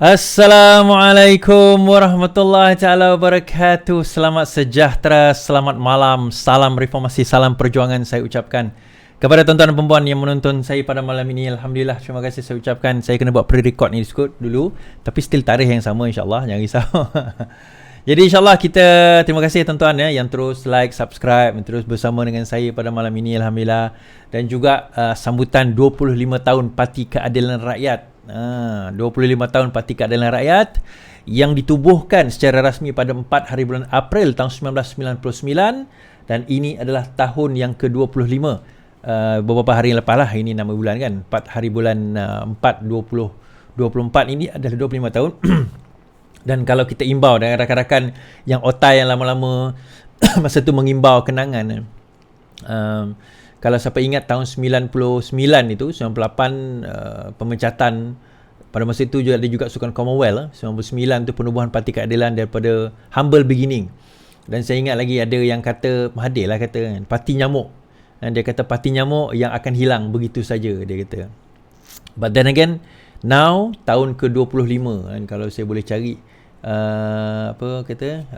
Assalamualaikum warahmatullahi taala wabarakatuh. Selamat sejahtera, selamat malam, salam reformasi, salam perjuangan saya ucapkan kepada tuan-tuan dan puan yang menonton saya pada malam ini. Alhamdulillah, terima kasih saya ucapkan. Saya kena buat pre-record ni dulu, tapi still tarikh yang sama insya-Allah, jangan risau. Jadi insya-Allah kita terima kasih tuan-tuan yang terus like, subscribe, terus bersama dengan saya pada malam ini, alhamdulillah. Dan juga sambutan 25 tahun Parti Keadilan Rakyat. 25 tahun Parti Keadilan Rakyat yang ditubuhkan secara rasmi pada 4 hari bulan April tahun 1999, dan ini adalah tahun yang ke-25. Beberapa hari yang lepas lah, ini nama bulan kan, 4 hari bulan 4 2024 ini adalah 25 tahun. Dan kalau kita imbau dengan rakan-rakan yang otai yang lama-lama masa tu mengimbau kenangan, kalau siapa ingat tahun 99 itu, 98 pemecatan, pada masa itu ada juga Sukan Commonwealth. 99 tu penubuhan Parti Keadilan daripada humble beginning. Dan saya ingat lagi ada yang kata, Mahathir lah kata kan, parti nyamuk. Dan dia kata parti nyamuk yang akan hilang begitu saja, dia kata. But then again, now tahun ke-25 kan, kalau saya boleh cari apa kata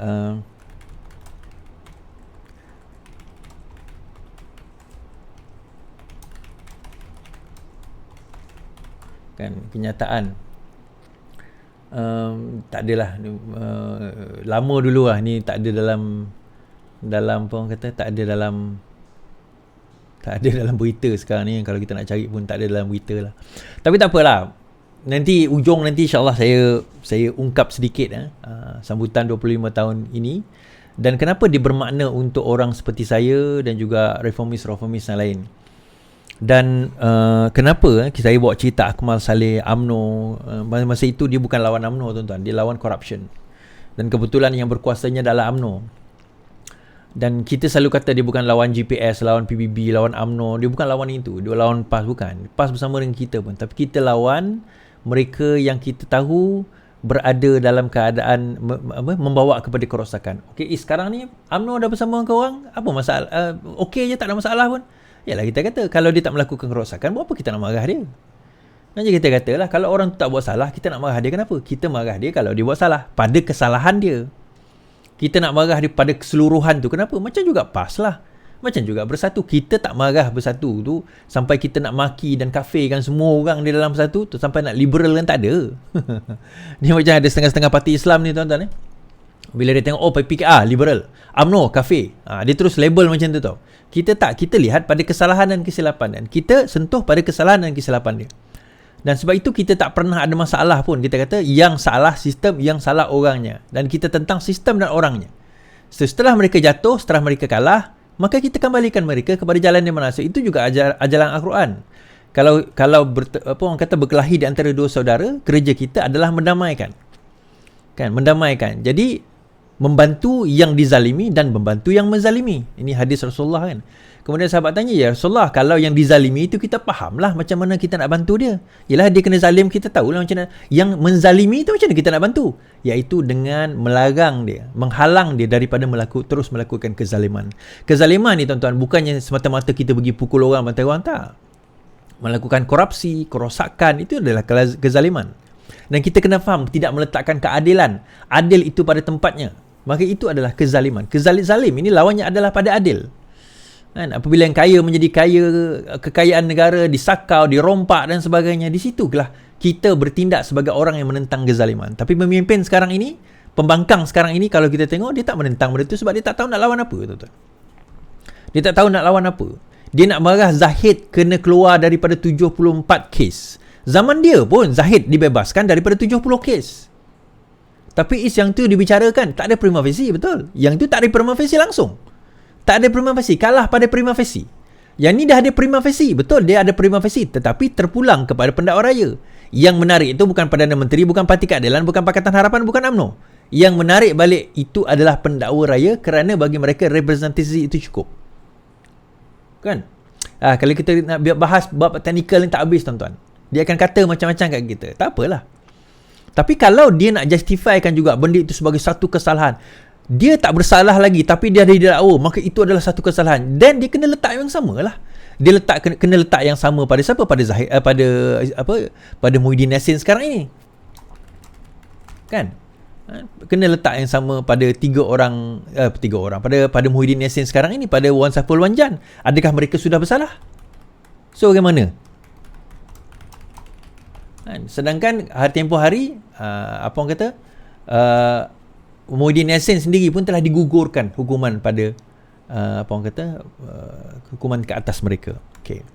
kan kenyataan, tak adalah lama dulu lah ni, tak ada dalam apa orang kata, tak ada dalam berita sekarang ni. Kalau kita nak cari pun tak ada dalam berita lah. Tapi tak apalah, nanti insya-Allah saya ungkap sedikit sambutan 25 tahun ini dan kenapa dia bermakna untuk orang seperti saya dan juga reformis yang lain. Dan kenapa saya bawa cerita Akmal Saleh, UMNO. Masa itu dia bukan lawan UMNO tuan-tuan, dia lawan corruption. Dan kebetulan yang berkuasanya adalah UMNO. Dan kita selalu kata dia bukan lawan GPS, lawan PBB, lawan UMNO. Dia bukan lawan itu, dia lawan PAS, bukan. PAS bersama dengan kita pun, tapi kita lawan mereka yang kita tahu berada dalam keadaan membawa kepada kerosakan. Okey, sekarang ni UMNO dah bersama dengan korang, apa masalah? Okey je, tak ada masalah pun. Yalah, kita kata kalau dia tak melakukan kerosakan, buat apa kita nak marah dia? Nanti kita katalah kalau orang tu tak buat salah, kita nak marah dia kenapa? Kita marah dia kalau dia buat salah, pada kesalahan dia. Kita nak marah dia pada keseluruhan tu, kenapa? Macam juga PAS lah, macam juga Bersatu. Kita tak marah Bersatu tu sampai kita nak maki dan kafirkan semua orang di dalam Bersatu tu, sampai nak liberal kan, tak ada. Ni macam ada setengah-setengah parti Islam ni tuan-tuan. Bila dia tengok PKR liberal, UMNO kafir, dia terus label macam tu tau. Kita lihat pada kesalahan dan kesilapan, dan kita sentuh pada kesalahan dan kesilapan dia. Dan sebab itu kita tak pernah ada masalah pun. Kita kata yang salah sistem, yang salah orangnya, dan kita tentang sistem dan orangnya. Setelah mereka jatuh, setelah mereka kalah, maka kita kembalikan mereka kepada jalan yang benar. Itu juga ajaran Al-Quran. Kalau orang kata berkelahi di antara dua saudara, kerja kita adalah mendamaikan. Kan, mendamaikan. Jadi membantu yang dizalimi dan membantu yang menzalimi. Ini hadis Rasulullah kan. Kemudian sahabat tanya, ya Rasulullah, kalau yang dizalimi itu kita fahamlah macam mana kita nak bantu dia. Yalah, dia kena zalim, kita tahulah macam mana. Yang menzalimi itu macam mana kita nak bantu? Iaitu dengan melarang dia, menghalang dia daripada terus melakukan kezaliman. Kezaliman ni tuan-tuan, bukannya semata-mata kita pergi pukul orang, bantai orang, tak. Melakukan korupsi, kerosakan, itu adalah kezaliman. Dan kita kena faham, tidak meletakkan keadilan, adil itu pada tempatnya, maka itu adalah kezaliman. Zalim ini lawannya adalah pada adil. Kan? Apabila yang kaya menjadi kaya, kekayaan negara disakau, dirompak dan sebagainya, di situlah kita bertindak sebagai orang yang menentang kezaliman. Tapi pemimpin sekarang ini, pembangkang sekarang ini, kalau kita tengok, dia tak menentang benda itu sebab dia tak tahu nak lawan apa, tuan-tuan. Dia tak tahu nak lawan apa. Dia nak marah Zahid kena keluar daripada 74 kes. Zaman dia pun Zahid dibebaskan daripada 70 kes. Tapi yang tu dibicarakan, tak ada prima facie, betul. Yang tu tak ada prima facie langsung. Tak ada prima facie, kalah pada prima facie. Yang ni dah ada prima facie, betul, dia ada prima facie, tetapi terpulang kepada pendakwa raya. Yang menarik itu bukan Perdana Menteri, bukan Parti Keadilan, bukan Pakatan Harapan, bukan UMNO. Yang menarik balik itu adalah pendakwa raya, kerana bagi mereka representasi itu cukup. Kan? Kalau kita nak bahas bab teknikal ni tak habis tuan-tuan. Dia akan kata macam-macam kat kita. Tak apalah. Tapi kalau dia nak justifikan juga benda itu sebagai satu kesalahan, dia tak bersalah lagi tapi dia ada didakwa, maka itu adalah satu kesalahan. Dan dia kena letak yang sama lah. Dia kena letak yang sama pada siapa? Pada Zahid, pada Muhyiddin Yassin sekarang ini. kan? Kena letak yang sama pada tiga orang pada Muhyiddin Yassin sekarang ini, pada Wan Saiful Wanjan. Adakah mereka sudah bersalah? So bagaimana? Sedangkan tempoh hari apa orang kata, Muhyiddin Yassin sendiri pun telah digugurkan hukuman pada apa orang kata, hukuman ke atas mereka. Okay.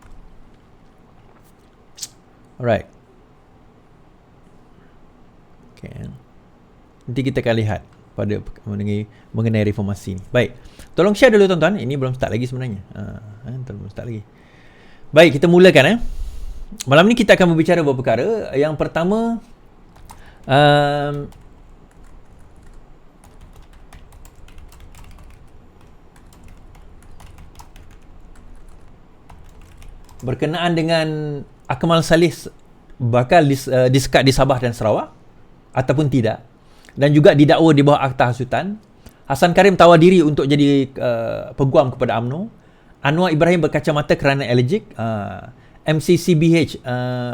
Alright. Okay. Nanti kita akan lihat pada mengenai reformasi ni. Baik. Tolong share dulu tuan-tuan. Ini belum start lagi sebenarnya. Belum start lagi. Baik, kita mulakan. Malam ni kita akan berbicara beberapa perkara. Yang pertama, berkenaan dengan Akmal Saleh bakal disekat di Sabah dan Sarawak ataupun tidak, dan juga didakwa di bawah Akta Hasutan. Hassan Karim tawar diri untuk jadi peguam kepada UMNO. Anwar Ibrahim berkacamata kerana allergic. MCCBH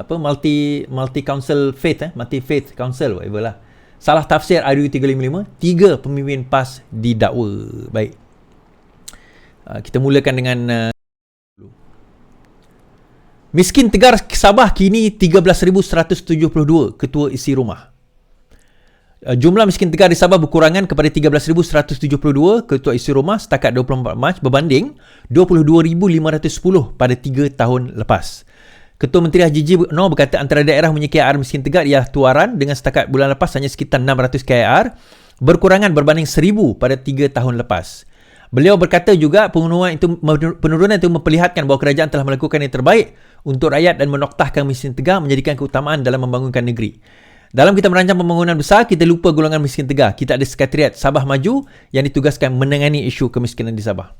multi council faith multi faith council whatever lah, salah tafsir RU 355. 3 pemimpin PAS didakwa. Baik, kita mulakan dengan miskin Tegar Sabah kini 13,172 ketua isi rumah. Jumlah miskin Tegar di Sabah berkurangan kepada 13,172 ketua isi rumah setakat 24 Mac berbanding 22,510 pada 3 tahun lepas. Ketua Menteri Haji G. Noor berkata antara daerah punya KR miskin Tegar ialah Tuaran dengan setakat bulan lepas hanya sekitar 600 KR, berkurangan berbanding 1,000 pada 3 tahun lepas. Beliau berkata juga penurunan itu memperlihatkan bahawa kerajaan telah melakukan yang terbaik untuk rakyat dan menoktahkan miskin Tegar menjadikan keutamaan dalam membangunkan negeri. Dalam kita merancang pembangunan besar, kita lupa golongan miskin Tegar. Kita ada Sekretariat Sabah Maju yang ditugaskan menangani isu kemiskinan di Sabah.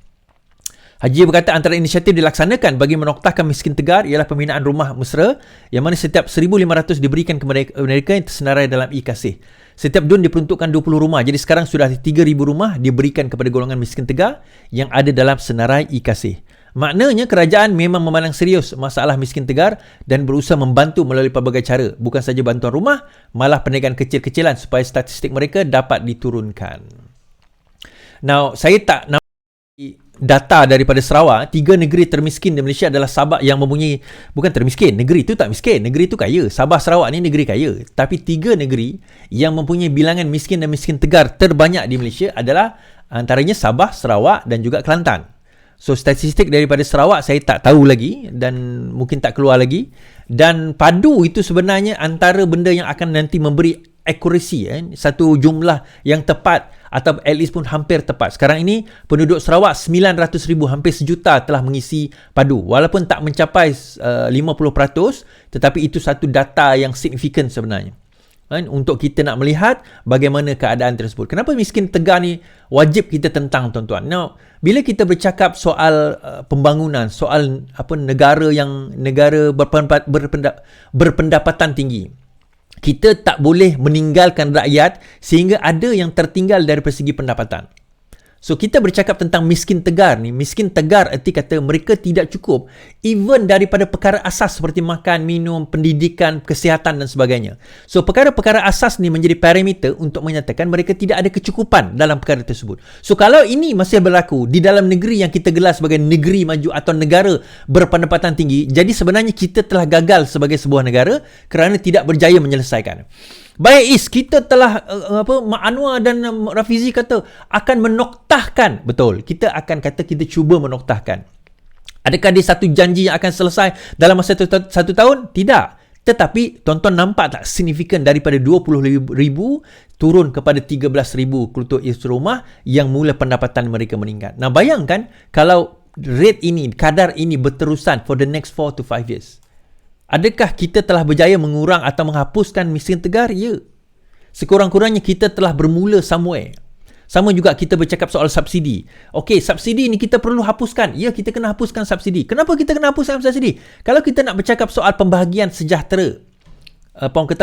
Haji berkata antara inisiatif dilaksanakan bagi menoktahkan miskin Tegar ialah pembinaan rumah mesra yang mana setiap 1,500 diberikan kepada mereka yang tersenarai dalam e-kasih. Setiap DUN diperuntukkan 20 rumah. Jadi sekarang sudah 3,000 rumah diberikan kepada golongan miskin Tegar yang ada dalam senarai e-kasih. Maknanya kerajaan memang memandang serius masalah miskin Tegar dan berusaha membantu melalui pelbagai cara. Bukan saja bantuan rumah, malah perniagaan kecil-kecilan supaya statistik mereka dapat diturunkan. Now, saya tak nak data daripada Sarawak. 3 negeri termiskin di Malaysia adalah Sabah yang mempunyai, bukan termiskin, negeri itu tak miskin, negeri itu kaya. Sabah Sarawak ni negeri kaya. Tapi 3 negeri yang mempunyai bilangan miskin dan miskin Tegar terbanyak di Malaysia adalah antaranya Sabah, Sarawak dan juga Kelantan. So statistik daripada Sarawak saya tak tahu lagi dan mungkin tak keluar lagi. Dan padu itu sebenarnya antara benda yang akan nanti memberi akurasi, satu jumlah yang tepat atau at least pun hampir tepat. Sekarang ini penduduk Sarawak 900,000, hampir sejuta telah mengisi padu. Walaupun tak mencapai 50%, tetapi itu satu data yang signifikan sebenarnya. Untuk kita nak melihat bagaimana keadaan tersebut. Kenapa miskin Tegar ni wajib kita tentang, tuan-tuan? Now, bila kita bercakap soal pembangunan, soal negara berpendapatan tinggi, kita tak boleh meninggalkan rakyat sehingga ada yang tertinggal dari segi pendapatan. So kita bercakap tentang miskin Tegar ni. Miskin Tegar erti kata mereka tidak cukup even daripada perkara asas seperti makan, minum, pendidikan, kesihatan dan sebagainya. So perkara-perkara asas ni menjadi parameter untuk menyatakan mereka tidak ada kecukupan dalam perkara tersebut. So kalau ini masih berlaku di dalam negeri yang kita gelar sebagai negeri maju atau negara berpendapatan tinggi, jadi sebenarnya kita telah gagal sebagai sebuah negara kerana tidak berjaya menyelesaikan. Baik kita telah Mak Anwar dan Rafizi kata akan menoktahkan. Betul, kita akan kata kita cuba menoktahkan. Adakah dia satu janji yang akan selesai dalam masa 1 tahun? Tidak. Tetapi tuan-tuan nampak tak signifikan daripada 20,000 turun kepada 13,000 ketua isi rumah yang mula pendapatan mereka meningkat. Nah bayangkan kalau rate ini, kadar ini berterusan for the next 4 to 5 years. Adakah kita telah berjaya mengurang atau menghapuskan miskin Tegar? Ya. Sekurang-kurangnya kita telah bermula somewhere. Sama juga kita bercakap soal subsidi. Okey, subsidi ni kita perlu hapuskan. Ya, kita kena hapuskan subsidi. Kenapa kita kena hapuskan subsidi? Kalau kita nak bercakap soal pembahagian sejahtera,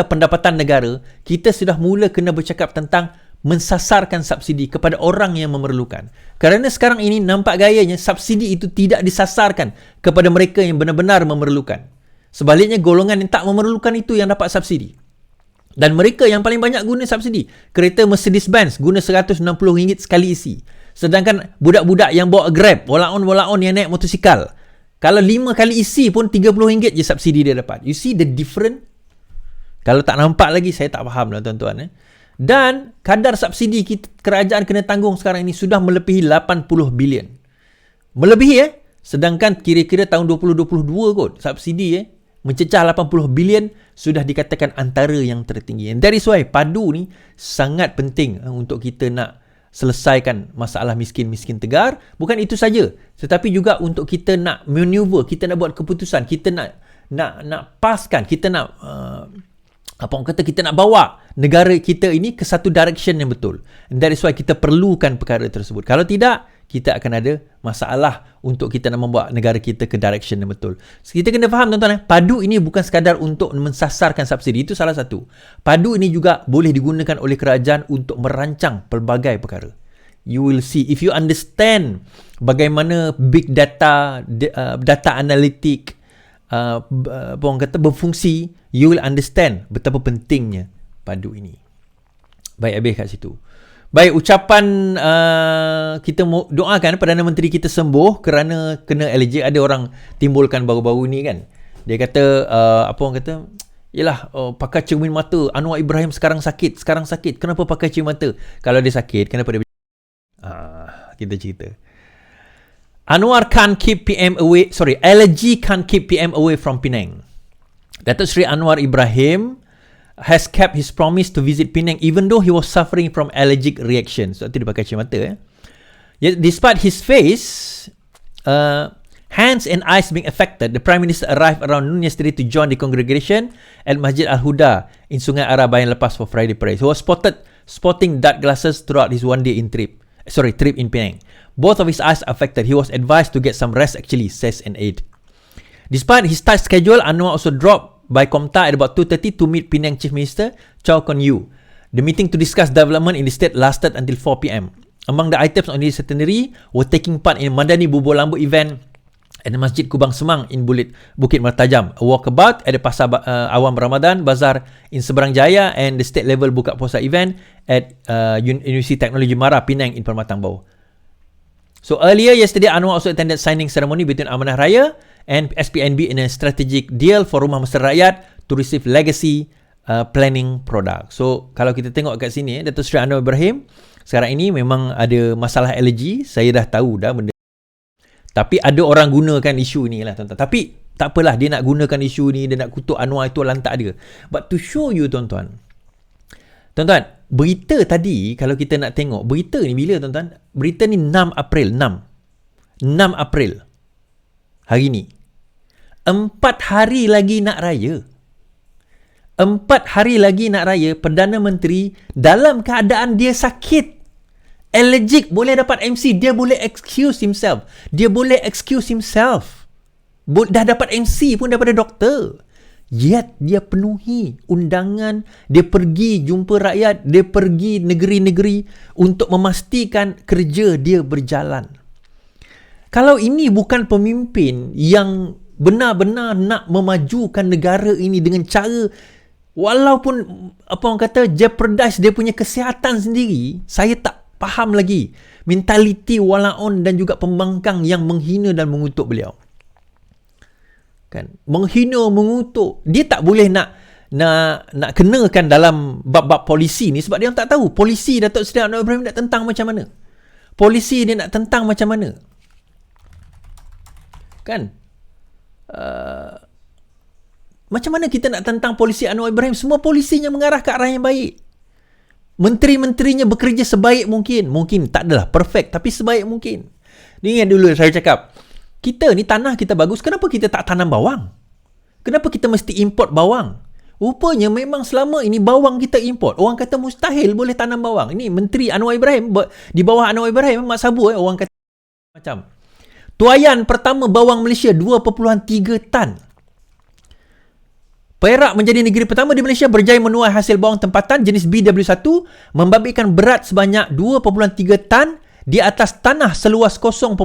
pendapatan negara, kita sudah mula kena bercakap tentang mensasarkan subsidi kepada orang yang memerlukan. Kerana sekarang ini nampak gayanya subsidi itu tidak disasarkan kepada mereka yang benar-benar memerlukan. Sebaliknya golongan yang tak memerlukan itu yang dapat subsidi. Dan mereka yang paling banyak guna subsidi. Kereta Mercedes-Benz guna RM160 sekali isi. Sedangkan budak-budak yang bawa Grab, walaon yang naik motosikal, kalau 5 kali isi pun RM30 je subsidi dia dapat. You see the difference? Kalau tak nampak lagi, saya tak faham lah tuan-tuan. Dan kadar subsidi kerajaan kena tanggung sekarang ini sudah melebihi 80 bilion. Melebihi Sedangkan kira-kira tahun 2022 kot, subsidi mencecah 80 bilion sudah dikatakan antara yang tertinggi. And that is why padu ni sangat penting untuk kita nak selesaikan masalah miskin-miskin tegar. Bukan itu saja, tetapi juga untuk kita nak maneuver, kita nak buat keputusan, kita nak paskan, kita nak kita nak bawa negara kita ini ke satu direction yang betul. And that is why kita perlukan perkara tersebut. Kalau tidak, kita akan ada masalah untuk kita nak membawa negara kita ke direction yang betul. Kita kena faham tuan-tuan, padu ini bukan sekadar untuk mensasarkan subsidi, itu salah satu. Padu ini juga boleh digunakan oleh kerajaan untuk merancang pelbagai perkara. You will see, if you understand bagaimana big data, data analitik, berfungsi, you will understand betapa pentingnya padu ini. Baik, habis kat situ. Baik, ucapan kita doakan Perdana Menteri kita sembuh kerana kena allergic. Ada orang timbulkan baru-baru ni kan. Dia kata, yelah, pakai cermin mata. Anwar Ibrahim sekarang sakit. Kenapa pakai cermin mata? Kalau dia sakit, kenapa dia... kita cerita. Anwar can't keep PM away. Allergy can't keep PM away from Penang. Datuk Seri Anwar Ibrahim has kept his promise to visit Penang even though he was suffering from allergic reactions. So, itu dia pakai cermin mata. Yet, despite his face, hands and eyes being affected, the Prime Minister arrived around noon yesterday to join the congregation at Masjid Al-Huda in Sungai Arah Bayan Lepas for Friday prayer. He was sporting dark glasses throughout his one-day trip in Penang. Both of his eyes affected. He was advised to get some rest actually, says an aide. Despite his tight schedule, Anwar also dropped by Komta at about 2:30 to meet Penang Chief Minister Chow Kon Yew. The meeting to discuss development in the state lasted until 4 p.m. Among the items on his itinerary were taking part in Madani Bubur Lambu event at the Masjid Kubang Semang in Bukit Mertajam, a walkabout at the Pasar Awam Ramadan Bazaar in Seberang Jaya, and the state level buka puasa event at University Technology Mara Penang in Permatang Bau. So earlier yesterday, Anwar also attended signing ceremony between Amanah Raya and SPNB in a strategic deal for Rumah Mesra Rakyat to receive legacy planning product. So kalau kita tengok kat sini, Datuk Seri Anwar Ibrahim sekarang ini memang ada masalah alergi. Saya dah tahu dah benda. Tapi ada orang gunakan isu ni lah tuan-tuan. Tapi tak apalah, dia nak gunakan isu ni, dia nak kutuk Anwar, itu lantak dia. But to show you tuan-tuan, berita tadi, kalau kita nak tengok berita ni bila tuan-tuan, berita ni 6 April hari ni. 4 hari lagi nak raya. 4 hari lagi nak raya, Perdana Menteri dalam keadaan dia sakit. Allergic, boleh dapat MC, dia boleh excuse himself. Dah dapat MC pun daripada doktor. Yet dia penuhi undangan, dia pergi jumpa rakyat, dia pergi negeri-negeri untuk memastikan kerja dia berjalan. Kalau ini bukan pemimpin yang benar-benar nak memajukan negara ini dengan cara, walaupun jeopardize dia punya kesihatan sendiri, saya tak faham lagi mentaliti walaon dan juga pembangkang yang menghina dan mengutuk beliau. Kan? Menghina, mengutuk. Dia tak boleh nak kenakan dalam bab-bab polisi ni, sebab dia tak tahu polisi Datuk Seri Anwar Ibrahim nak tentang macam mana. Polisi dia nak tentang macam mana. Kan? Macam mana kita nak tentang polisi Anwar Ibrahim? Semua polisinya mengarah ke arah yang baik. Menteri-menterinya bekerja sebaik mungkin. Mungkin tak adalah perfect, tapi sebaik mungkin. Ni yang dulu saya cakap, kita ni tanah kita bagus, kenapa kita tak tanam bawang? Kenapa kita mesti import bawang? Rupanya memang selama ini bawang kita import. Orang kata mustahil boleh tanam bawang. Ini Menteri Anwar Ibrahim, di bawah Anwar Ibrahim, Mak Sabu, orang kata macam. Tuaian pertama bawang Malaysia 2.3 tan. Perak menjadi negeri pertama di Malaysia berjaya menuai hasil bawang tempatan jenis BW1, membabitkan berat sebanyak 2.3 tan di atas tanah seluas 0.6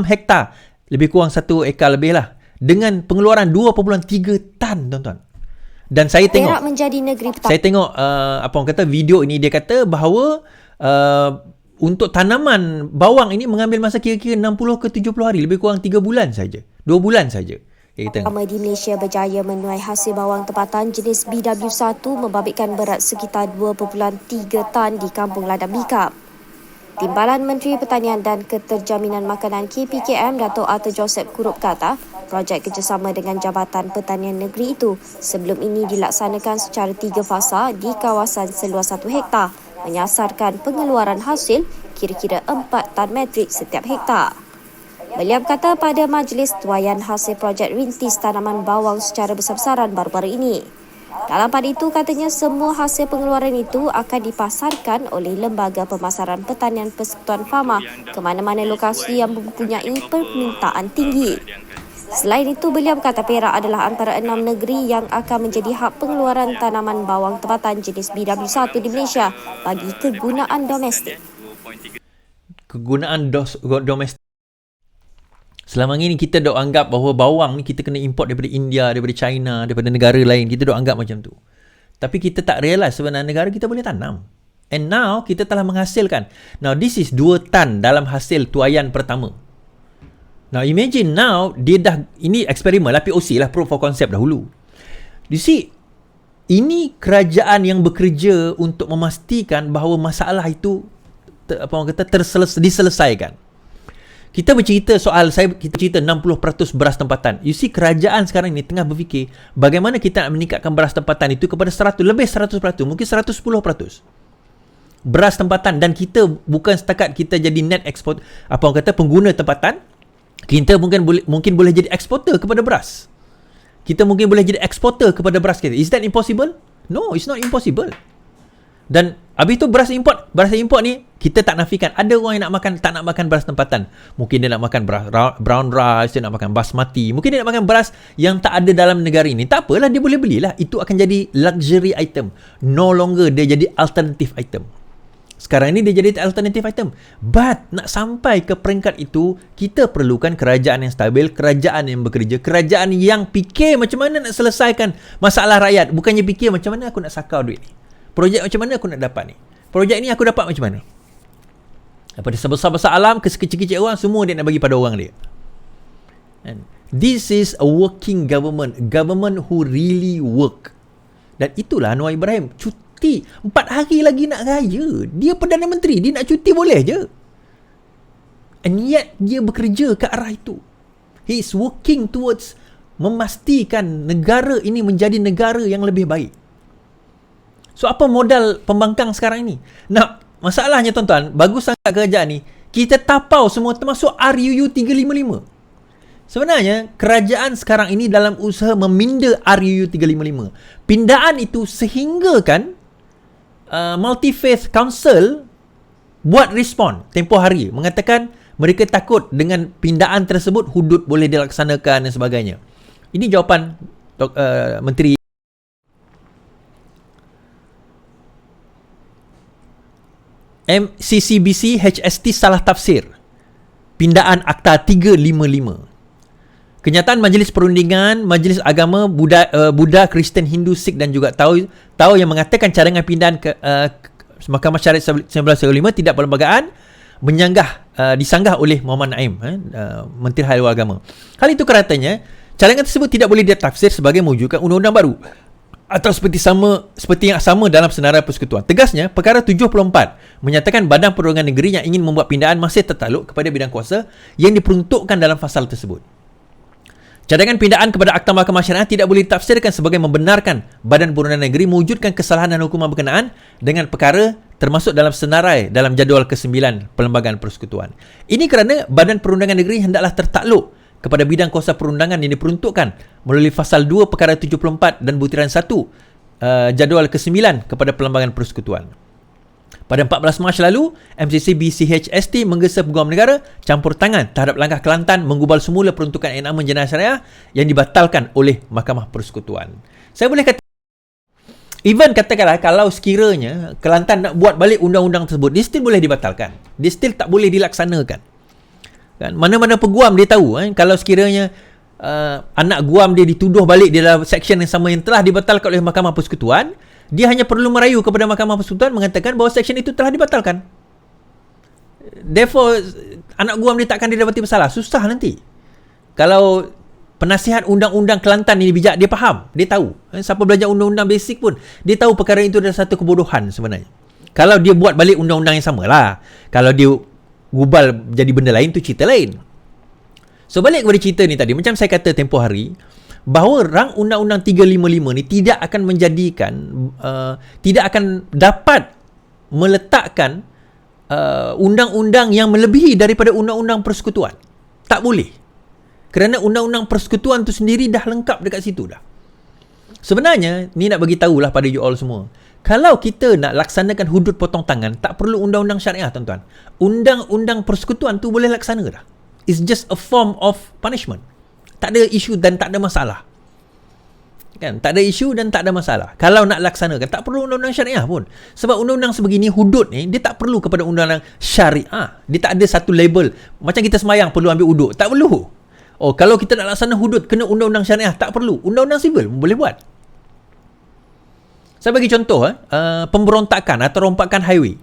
hektar. Lebih kurang 1 ekar lebih lah. Dengan pengeluaran 2.3 tan, tuan-tuan. Dan saya tengok Perak menjadi negeri pertama. Saya tengok apa orang kata video ini, dia kata bahawa untuk tanaman bawang ini mengambil masa kira-kira 60 ke 70 hari, lebih kurang 3 bulan saja. 2 bulan saja. Pertama di Malaysia berjaya menuai hasil bawang tempatan jenis BW1 membabitkan berat sekitar 2.3 tan di Kampung Ladang Bikap. Timbalan Menteri Pertanian dan Keterjaminan Makanan KPKM Dato' Arthur Joseph Kurup kata, projek kerjasama dengan Jabatan Pertanian Negeri itu sebelum ini dilaksanakan secara 3 fasa di kawasan seluas 1 hektar, menyasarkan pengeluaran hasil kira-kira 4 tan metrik setiap hektar. Beliau berkata pada majlis tuaian hasil projek rintis tanaman bawang secara besar-besaran baru-baru ini. Dalam pada itu, katanya semua hasil pengeluaran itu akan dipasarkan oleh Lembaga Pemasaran Pertanian Persekutuan Fama ke mana-mana lokasi yang mempunyai permintaan tinggi. Selain itu, beliau berkata Perak adalah antara 6 negeri yang akan menjadi hub pengeluaran tanaman bawang tempatan jenis BW1 di Malaysia bagi kegunaan domestik. Kegunaan domestik. Selama ini kita dok anggap bahawa bawang ni kita kena import daripada India, daripada China, daripada negara lain. Kita dok anggap macam tu. Tapi kita tak realize sebenarnya negara kita boleh tanam. And now kita telah menghasilkan. Now this is 2 tan dalam hasil tuaian pertama. Now imagine now dia dah, ini eksperimen lah, POC lah, proof of concept dahulu. You see, ini kerajaan yang bekerja untuk memastikan bahawa masalah itu diselesaikan. Kita bercerita soal, kita cerita 60% beras tempatan. You see, kerajaan sekarang ni tengah berfikir bagaimana kita nak meningkatkan beras tempatan itu kepada 100%, mungkin 110%. Beras tempatan, dan kita bukan setakat kita jadi net export, apa orang kata, pengguna tempatan, kita mungkin boleh jadi eksporter kepada beras. Kita mungkin boleh jadi eksporter kepada beras kita. Is that impossible? No, it's not impossible. Dan habis tu beras import ni kita tak nafikan. Ada orang yang tak nak makan beras tempatan. Mungkin dia nak makan beras brown rice, dia nak makan basmati, mungkin dia nak makan beras yang tak ada dalam negara ini. Tak apalah, dia boleh belilah. Itu akan jadi luxury item. No longer dia jadi alternative item. Sekarang ni dia jadi alternative item. But nak sampai ke peringkat itu, kita perlukan kerajaan yang stabil, kerajaan yang bekerja, kerajaan yang fikir macam mana nak selesaikan masalah rakyat. Bukannya fikir macam mana aku nak sakau duit ni. Projek macam mana aku nak dapat ni? Projek ni aku dapat macam mana? Daripada sebesar-besar alam ke sekecil-kecil orang, semua dia nak bagi pada orang dia. And this is a working government. Government who really work. Dan itulah Anwar Ibrahim. Cuti. 4 hari lagi nak raya. Dia Perdana Menteri. Dia nak cuti boleh je. And yet, dia bekerja ke arah itu. He is working towards memastikan negara ini menjadi negara yang lebih baik. So, apa modal pembangkang sekarang ini? Nah, masalahnya tuan-tuan, bagus sangat kerajaan ni, kita tapau semua termasuk RUU 355. Sebenarnya, kerajaan sekarang ini dalam usaha meminda RUU 355. Pindaan itu sehingga kan Multi-Faith Council buat respon tempoh hari. Mengatakan mereka takut dengan pindaan tersebut hudud boleh dilaksanakan dan sebagainya. Ini jawapan Menteri MCCBC HST salah tafsir pindaan Akta 355. Kenyataan Majlis Perundingan Majlis Agama Buddha, Kristen, Hindu, Sikh dan juga Tao yang mengatakan cadangan pindaan Mahkamah Syariat 1995 tidak perlembagaan disanggah oleh Muhammad Naim, Menteri Hal Luar Agama. Hal itu katanya cadangan tersebut tidak boleh ditafsir sebagai mewujudkan undang-undang baru atau seperti yang sama dalam senarai persekutuan. Tegasnya, perkara 74 menyatakan Badan Perundingan Negeri yang ingin membuat pindaan masih tertakluk kepada bidang kuasa yang diperuntukkan dalam fasal tersebut. Cadangan pindaan kepada Akta Mahkamah Syariah tidak boleh ditafsirkan sebagai membenarkan Badan Perundingan Negeri mewujudkan kesalahan dan hukuman berkenaan dengan perkara termasuk dalam senarai dalam jadual ke-9 Perlembagaan Persekutuan. Ini kerana Badan Perundangan Negeri hendaklah tertakluk kepada bidang kuasa perundangan yang diperuntukkan melalui fasal 2 perkara 74 dan butiran 1 jadual ke-9 kepada Perlembagaan Persekutuan. Pada 14 Mac lalu, MCCBCHST menggesa Peguam Negara campur tangan terhadap langkah Kelantan menggubal semula peruntukan enakmen jenayah syariah yang dibatalkan oleh Mahkamah Persekutuan. Saya boleh kata, even katakanlah kalau sekiranya Kelantan nak buat balik undang-undang tersebut, dia still boleh dibatalkan. Dia still tak boleh dilaksanakan. Kan? Mana-mana peguam dia tahu kalau sekiranya anak guam dia dituduh balik di dalam seksyen yang sama yang telah dibatalkan oleh Mahkamah Persekutuan, dia hanya perlu merayu kepada Mahkamah Persekutuan mengatakan bahawa seksyen itu telah dibatalkan. Therefore, anak guam dia takkan didapati bersalah. Susah nanti. Kalau penasihat undang-undang Kelantan ini bijak, dia faham, dia tahu. Siapa belajar undang-undang basic pun, dia tahu perkara itu adalah satu kebodohan sebenarnya. Kalau dia buat balik undang-undang yang sama lah. Kalau dia gubal jadi benda lain, tu cerita lain. So, balik kepada cerita ni tadi, macam saya kata tempoh hari, bahawa rang undang-undang 355 ni tidak akan menjadikan, tidak akan dapat meletakkan undang-undang yang melebihi daripada undang-undang persekutuan. Tak boleh. Kerana undang-undang persekutuan tu sendiri dah lengkap dekat situ dah. Sebenarnya, ni nak bagi tahulah pada you all semua. Kalau kita nak laksanakan hudud potong tangan, tak perlu undang-undang syariah, tuan-tuan. Undang-undang persekutuan tu boleh laksana dah. It's just a form of punishment. Tak ada isu dan tak ada masalah. Kan? Tak ada isu dan tak ada masalah. Kalau nak laksanakan, tak perlu undang-undang syariah pun. Sebab undang-undang sebegini, hudud ni, dia tak perlu kepada undang-undang syariah. Dia tak ada satu label. Macam kita semayang perlu ambil uduk. Tak perlu. Oh, kalau kita nak laksana hudud, kena undang-undang syariah. Tak perlu. Undang-undang sivil boleh buat. Saya bagi contoh, pemberontakan atau rompakan highway.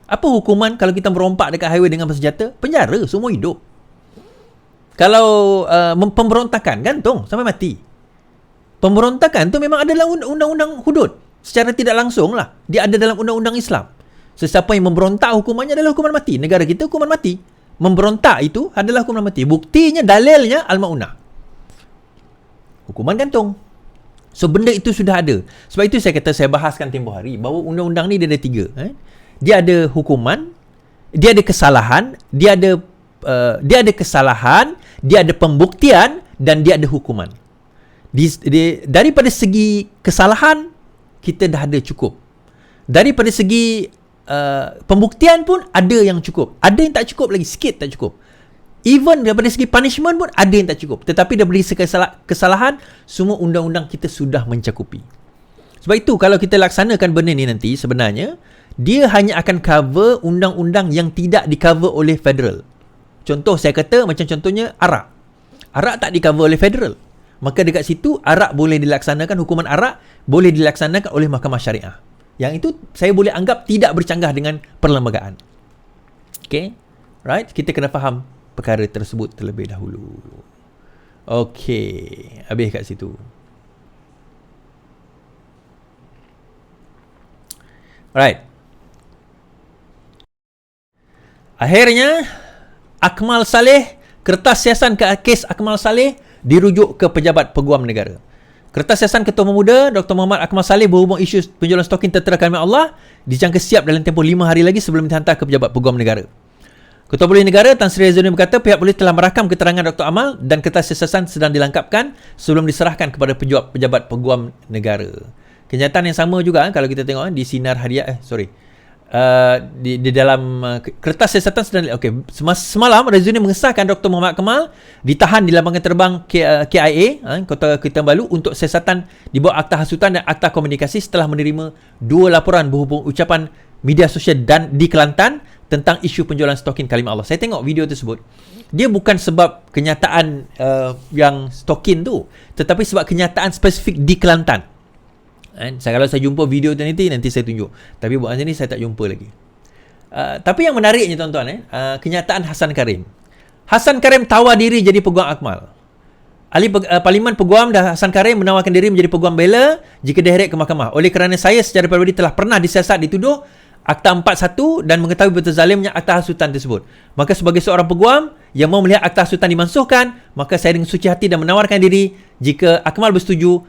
Apa hukuman kalau kita merompak dekat highway dengan bersenjata? Penjara, seumur hidup. Kalau pemberontakan, gantung sampai mati. Pemberontakan tu memang ada dalam undang-undang hudud. Secara tidak langsung lah. Dia ada dalam undang-undang Islam. Sesiapa yang memberontak, hukumannya adalah hukuman mati. Negara kita hukuman mati. Memberontak itu adalah hukuman mati. Buktinya, dalilnya Al-Ma'unah. Hukuman gantung. So, benda itu sudah ada. Sebab itu saya kata, saya bahaskan tempoh hari, bahawa undang-undang ni dia ada 3. Dia ada hukuman, dia ada kesalahan, dia ada kesalahan, dia ada pembuktian, dan dia ada hukuman. Daripada segi kesalahan, kita dah ada cukup. Daripada segi pembuktian pun ada yang cukup. Ada yang tak cukup lagi, sikit tak cukup. Even daripada segi punishment pun ada yang tak cukup. Tetapi daripada segi kesalahan, semua undang-undang kita sudah mencakupi. Sebab itu kalau kita laksanakan benda ni nanti, sebenarnya dia hanya akan cover undang-undang yang tidak di-cover oleh federal. Contoh saya kata, macam contohnya arak. Arak tak di-cover oleh federal. Maka dekat situ arak boleh dilaksanakan, hukuman arak boleh dilaksanakan oleh mahkamah syariah. Yang itu saya boleh anggap tidak bercanggah dengan perlembagaan. Okay, right? Kita kena faham perkara tersebut terlebih dahulu. Okay, habis kat situ. Alright. Akhirnya Akmal Saleh, kertas siasan kes Akmal Saleh dirujuk ke Pejabat Peguam Negara. Kertas siasan Ketua Pemuda Dr. Muhammad Akmal Saleh berhubung isu penjualan stokin tertera kalimat Allah dijangka siap dalam tempoh 5 hari lagi sebelum dihantar ke Pejabat Peguam Negara. Ketua Polis Negara Tan Sri Zainuddin berkata pihak polis telah merakam keterangan Dr. Amal dan kertas siasan sedang dilengkapkan sebelum diserahkan kepada Pejabat Peguam Negara. Kenyataan yang sama juga kalau kita tengok di Sinar Hariah di dalam kertas siasatan sedang semalam Zainuddin mengesahkan Dr. Muhammad Kamal ditahan di lapangan terbang KIA Kota Kinabalu untuk siasatan di bawah akta hasutan dan akta komunikasi setelah menerima 2 laporan berhubung ucapan media sosial dan di Kelantan tentang isu penjualan stokin kalimah Allah. Saya tengok video tersebut. Dia bukan sebab kenyataan yang stokin tu, tetapi sebab kenyataan spesifik di Kelantan. Kalau saya jumpa video tu nanti saya tunjuk. Tapi buat macam ni saya tak jumpa lagi. Tapi yang menariknya tuan-tuan, kenyataan Hasan Karim. Hasan Karim tawar diri jadi peguam Akmal. Ahli Parlimen Peguam dah Hasan Karim menawarkan diri menjadi peguam bela jika diheret ke mahkamah. Oleh kerana saya secara peribadi telah pernah disiasat dituduh Akta 41 dan mengetahui betul zalimnya akta hasutan tersebut. Maka sebagai seorang peguam yang mau melihat akta hasutan dimansuhkan, maka saya dengan suci hati dan menawarkan diri jika Akmal bersetuju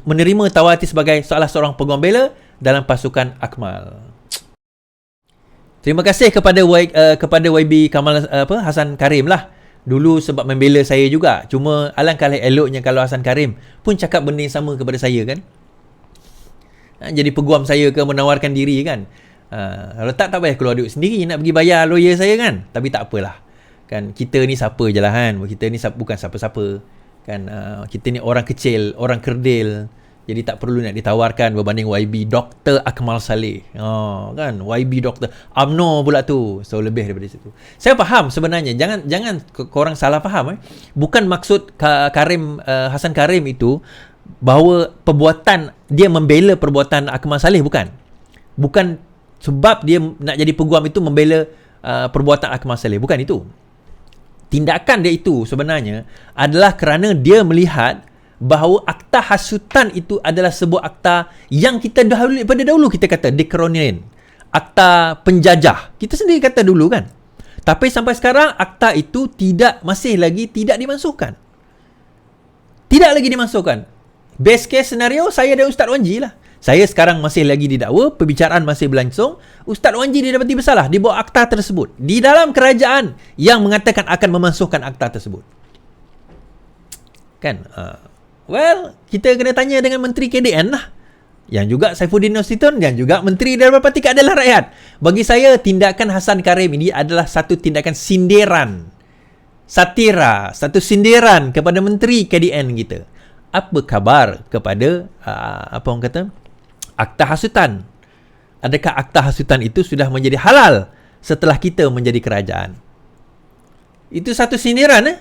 menerima tawati sebagai salah seorang peguam bela dalam pasukan Akmal. Terima kasih kepada YB Kamal Hasan Karim lah. Dulu sebab membela saya juga. Cuma alangkah eloknya kalau Hasan Karim pun cakap benda yang sama kepada saya kan. Jadi peguam saya ke menawarkan diri kan. Kalau tak payah keluar duit sendiri nak pergi bayar lawyer saya kan. Tapi tak apalah kan, kita ni siapa je lah kan. Kita ni bukan siapa-siapa kan. Kita ni orang kecil, orang kerdil Jadi tak perlu nak ditawarkan berbanding YB Dr. Akmal Saleh. Kan? YB Dr. UMNO pula tu. So lebih daripada situ. Saya faham sebenarnya. Jangan korang salah faham. Bukan maksud Hasan Karim itu bahawa perbuatan dia membela perbuatan Akmal Saleh, bukan. Bukan sebab dia nak jadi peguam itu membela perbuatan Akmal Saleh. Bukan itu. Tindakan dia itu sebenarnya adalah kerana dia melihat bahawa akta hasutan itu adalah sebuah akta yang kita daripada dahulu kita kata dekolonial, akta penjajah. Kita sendiri kata dulu kan. Tapi sampai sekarang akta itu masih lagi tidak dimasukkan. Tidak lagi dimasukkan. Best case scenario, saya dan Ustaz Wan Ji lah. Saya sekarang masih lagi didakwa, perbicaraan masih berlangsung. Ustaz Wan Ji didapati bersalah di bawah akta tersebut. Di dalam kerajaan yang mengatakan akan memasukkan akta tersebut. Kan? Well, kita kena tanya dengan Menteri KDN lah. Yang juga Saifuddin Nasution, yang juga Menteri Darul Parti Keadilan Rakyat. Bagi saya, tindakan Hasan Karim ini adalah satu tindakan sindiran. Satira, satu sindiran kepada Menteri KDN kita. Apa khabar kepada, apa orang kata, akta hasutan? Adakah akta hasutan itu sudah menjadi halal setelah kita menjadi kerajaan? Itu satu sindiran.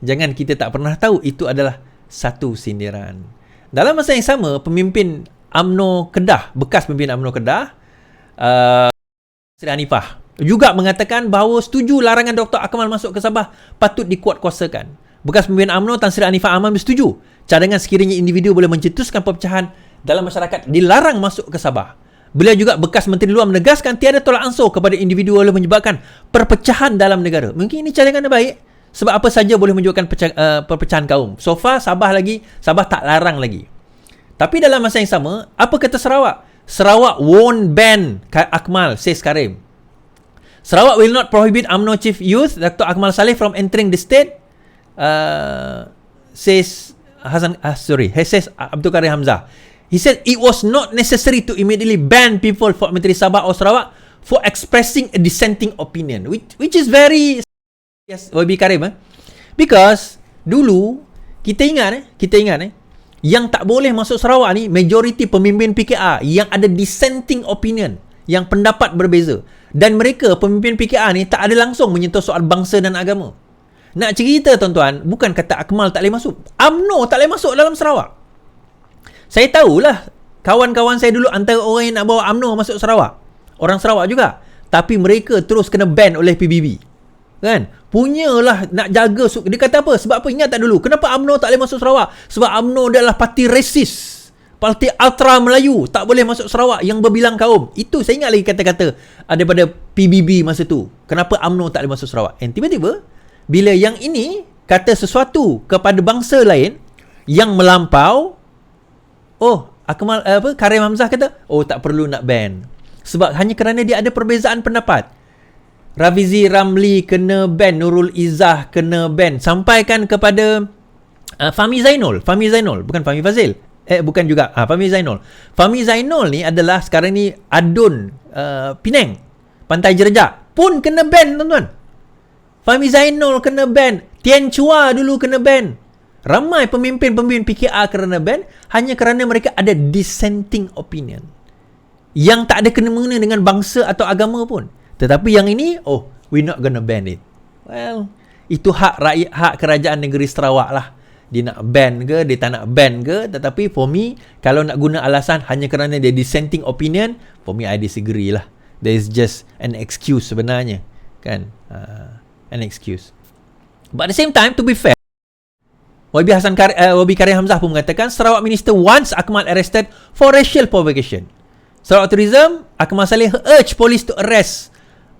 Jangan kita tak pernah tahu itu adalah satu sindiran. Dalam masa yang sama, pemimpin UMNO Kedah, bekas pemimpin UMNO Kedah, Sri Hanifah, juga mengatakan bahawa setuju larangan Dr. Akmal masuk ke Sabah patut dikuatkuasakan. Bekas pemimpin UMNO Tan Sri Hanifah Aman bersetuju cadangan sekiranya individu boleh mencetuskan perpecahan dalam masyarakat dilarang masuk ke Sabah. Beliau juga bekas Menteri Luar menegaskan tiada tolak ansur kepada individu boleh menyebabkan perpecahan dalam negara. Mungkin ini cadangan yang baik. Sebab apa saja boleh menunjukkan perpecahan kaum. So far, Sabah tak larang lagi. Tapi dalam masa yang sama, apa kata Sarawak? Sarawak won't ban Akmal, says Karim. Sarawak will not prohibit UMNO Chief Youth, Dr. Akmal Saleh from entering the state, says Abdul Karim Hamzah. He said it was not necessary to immediately ban people for Menteri Sabah or Sarawak for expressing a dissenting opinion, which is very... Yes, YB Karim. Because dulu kita ingat yang tak boleh masuk Sarawak ni majoriti pemimpin PKR yang ada dissenting opinion, yang pendapat berbeza, dan mereka pemimpin PKR ni tak ada langsung menyentuh soal bangsa dan agama. Nak cerita tuan-tuan, bukan kata Akmal tak boleh masuk, UMNO tak boleh masuk dalam Sarawak. Saya tahulah kawan-kawan saya dulu antara orang yang nak bawa UMNO masuk Sarawak, orang Sarawak juga, tapi mereka terus kena ban oleh PBB. Kan? Punyalah nak jaga. Dia kata apa? Sebab apa? Ingat tak dulu? Kenapa UMNO tak boleh masuk Sarawak? Sebab UMNO adalah parti resis, parti ultra Melayu, tak boleh masuk Sarawak yang berbilang kaum. Itu saya ingat lagi kata-kata daripada PBB masa tu. Kenapa UMNO tak boleh masuk Sarawak? And tiba-tiba bila yang ini kata sesuatu kepada bangsa lain yang melampau, Karim Hamzah kata, tak perlu nak ban. Sebab hanya kerana dia ada perbezaan pendapat. Rafizi Ramli kena ban, Nurul Izzah kena ban, sampaikan kepada Fahmi Zainul, bukan Fahmi Fazil. Bukan juga, Fahmi Zainul. Fahmi Zainul ni adalah sekarang ni adun Penang, Pantai Jerjak pun kena ban, tuan-tuan. Fahmi Zainul kena ban, Tian Chua dulu kena ban. Ramai pemimpin-pemimpin PKR kena ban hanya kerana mereka ada dissenting opinion yang tak ada kena-mengena dengan bangsa atau agama pun. Tetapi yang ini, we're not gonna ban it. Well, itu hak rakyat, hak kerajaan negeri Sarawak lah. Dia nak ban ke, dia tak nak ban ke. Tetapi for me, kalau nak guna alasan hanya kerana dia dissenting opinion, for me I disagree lah. There is just an excuse sebenarnya. Kan? An excuse. But at the same time, to be fair, YB Karim Hamzah pun mengatakan Sarawak Minister wants Akmal arrested for racial provocation. Sarawak Tourism, Akmal Saleh urge police to arrest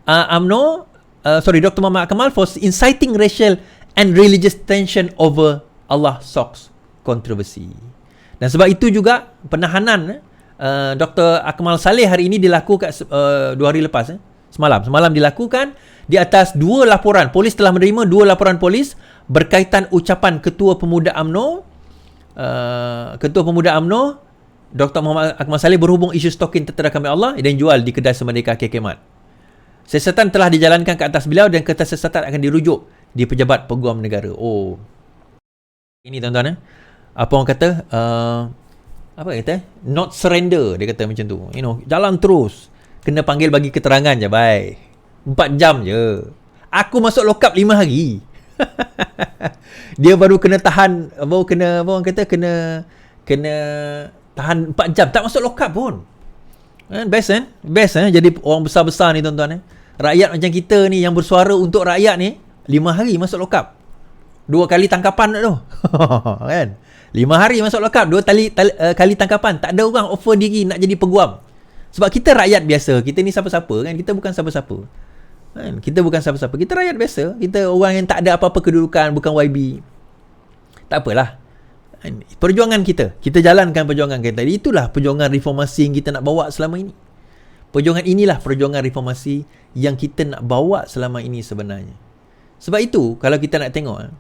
Dr. Muhammad Akmal for inciting racial and religious tension over Allah Socks controversy. Dan sebab itu juga penahanan Dr. Akmal Saleh hari ini dilakukan 2 hari lepas, semalam dilakukan di atas 2 laporan. Polis telah menerima 2 laporan polis berkaitan ucapan Ketua Pemuda UMNO Dr. Muhammad Akmal Saleh berhubung isu stokin tertera kami Allah dan jual di kedai Semerdeka KK Siasatan telah dijalankan ke atas beliau dan kertas siasatan akan dirujuk di Pejabat Peguam Negara. Ini tuan-tuan. apa orang kata, apa kata, not surrender, dia kata macam tu. Jalan terus. Kena panggil bagi keterangan je, bye. 4 jam je. Aku masuk lock up 5 hari. Dia baru kena tahan, baru kena, apa orang kata, kena tahan 4 jam. Tak masuk lock up pun. Best kan? Best jadi orang besar-besar ni tuan-tuan. Rakyat macam kita ni yang bersuara untuk rakyat ni 5 hari masuk lock up. 2 kali tangkapan tu. Kan? 5 hari masuk lock up, 2 kali tangkapan. Tak ada orang offer diri nak jadi peguam. Sebab kita rakyat biasa. Kita ni siapa-siapa kan? Kita bukan siapa-siapa. Kan? Kita bukan siapa-siapa. Kita rakyat biasa. Kita orang yang tak ada apa-apa kedudukan, bukan YB. Tak apalah. Perjuangan kita jalankan perjuangan kita. Itulah perjuangan reformasi yang kita nak bawa selama ini. Perjuangan inilah perjuangan reformasi yang kita nak bawa selama ini sebenarnya. Sebab itu kalau kita nak tengok,